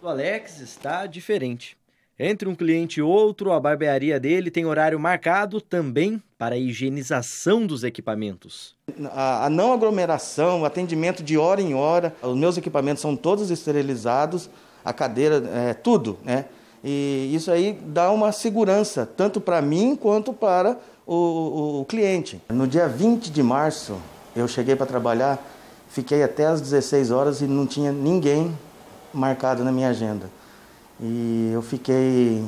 O Alex está diferente. Entre um cliente e outro, a barbearia dele tem horário marcado também para a higienização dos equipamentos. A não aglomeração, o atendimento de hora em hora, os meus equipamentos são todos esterilizados, a cadeira, tudo, né? E isso aí dá uma segurança, tanto para mim quanto para o cliente. No dia 20 de março, eu cheguei para trabalhar, fiquei até às 16 horas e não tinha ninguém marcado na minha agenda. E eu fiquei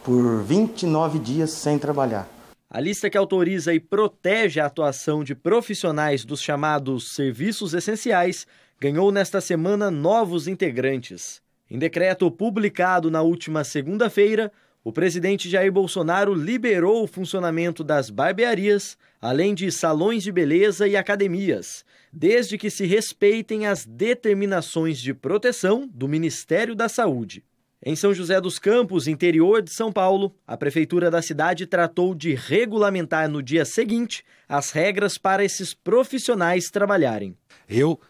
por 29 dias sem trabalhar. A lista que autoriza e protege a atuação de profissionais dos chamados serviços essenciais ganhou nesta semana novos integrantes. Em decreto publicado na última segunda-feira, o presidente Jair Bolsonaro liberou o funcionamento das barbearias, além de salões de beleza e academias, desde que se respeitem as determinações de proteção do Ministério da Saúde. Em São José dos Campos, interior de São Paulo, a prefeitura da cidade tratou de regulamentar no dia seguinte as regras para esses profissionais trabalharem. Eu,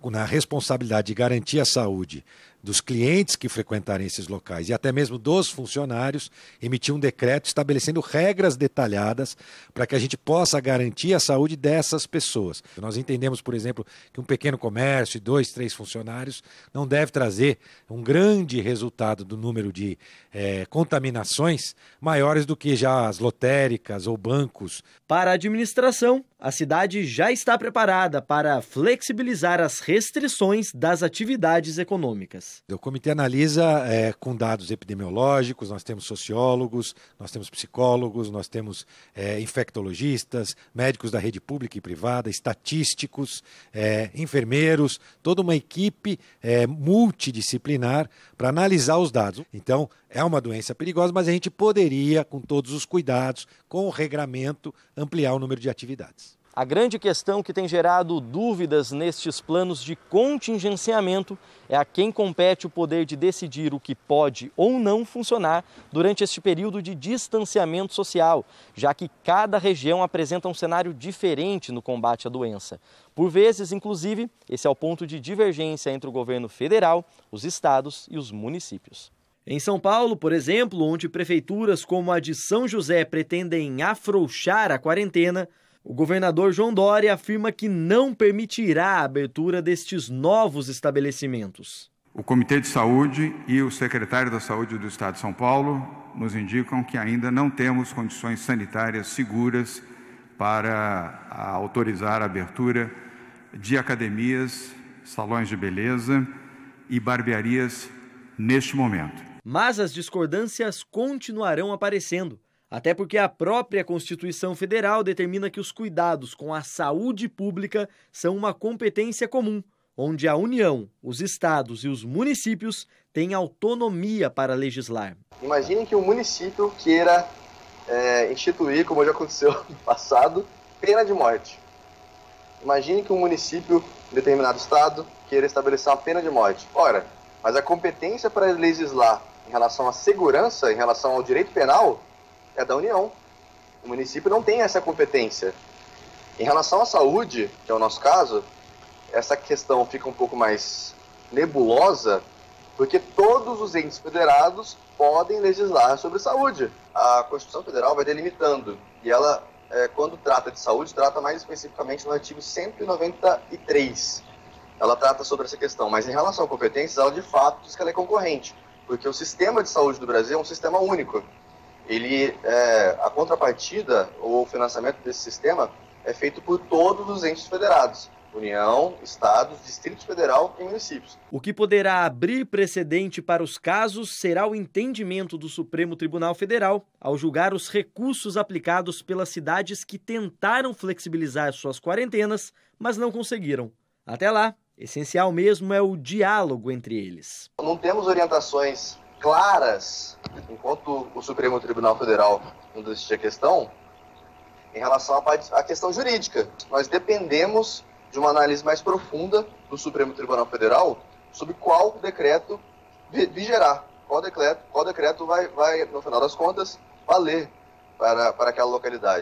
na responsabilidade de garantir a saúde dos clientes que frequentarem esses locais e até mesmo dos funcionários, emiti um decreto estabelecendo regras detalhadas para que a gente possa garantir a saúde dessas pessoas. Nós entendemos, por exemplo, que um pequeno comércio de 2, 3 funcionários não deve trazer um grande resultado do número de contaminações maiores do que já as lotéricas ou bancos. Para a administração, a cidade já está preparada para flexibilizar as restrições das atividades econômicas. O comitê analisa com dados epidemiológicos, nós temos sociólogos, nós temos psicólogos, nós temos infectologistas, médicos da rede pública e privada, estatísticos, enfermeiros, toda uma equipe multidisciplinar para analisar os dados. Então, é uma doença perigosa, mas a gente poderia, com todos os cuidados, com o regramento, ampliar o número de atividades. A grande questão que tem gerado dúvidas nestes planos de contingenciamento é a quem compete o poder de decidir o que pode ou não funcionar durante este período de distanciamento social, já que cada região apresenta um cenário diferente no combate à doença. Por vezes, inclusive, esse é o ponto de divergência entre o governo federal, os estados e os municípios. Em São Paulo, por exemplo, onde prefeituras como a de São José pretendem afrouxar a quarentena, o governador João Dória afirma que não permitirá a abertura destes novos estabelecimentos. O Comitê de Saúde e o secretário da Saúde do Estado de São Paulo nos indicam que ainda não temos condições sanitárias seguras para autorizar a abertura de academias, salões de beleza e barbearias neste momento. Mas as discordâncias continuarão aparecendo. Até porque a própria Constituição Federal determina que os cuidados com a saúde pública são uma competência comum, onde a União, os estados e os municípios têm autonomia para legislar. Imagine que um município queira instituir, como já aconteceu no passado, pena de morte. Imagine que um município, em determinado estado, queira estabelecer uma pena de morte. Ora, mas a competência para legislar em relação à segurança, em relação ao direito penal, é da União. O município não tem essa competência. Em relação à saúde, que é o nosso caso, essa questão fica um pouco mais nebulosa, porque todos os entes federados podem legislar sobre saúde. A Constituição Federal vai delimitando, e ela, quando trata de saúde, trata mais especificamente no artigo 193. Ela trata sobre essa questão, mas em relação a competências, ela de fato diz que ela é concorrente, porque o sistema de saúde do Brasil é um sistema único. A contrapartida ou o financiamento desse sistema é feito por todos os entes federados, União, Estados, Distrito Federal e municípios. O que poderá abrir precedente para os casos será o entendimento do Supremo Tribunal Federal ao julgar os recursos aplicados pelas cidades que tentaram flexibilizar suas quarentenas, mas não conseguiram. Até lá, essencial mesmo é o diálogo entre eles. Não temos orientações claras, enquanto o Supremo Tribunal Federal não decidir a questão, em relação à questão jurídica. Nós dependemos de uma análise mais profunda do Supremo Tribunal Federal sobre qual decreto vigerá, qual decreto vai, no final das contas, valer para aquela localidade.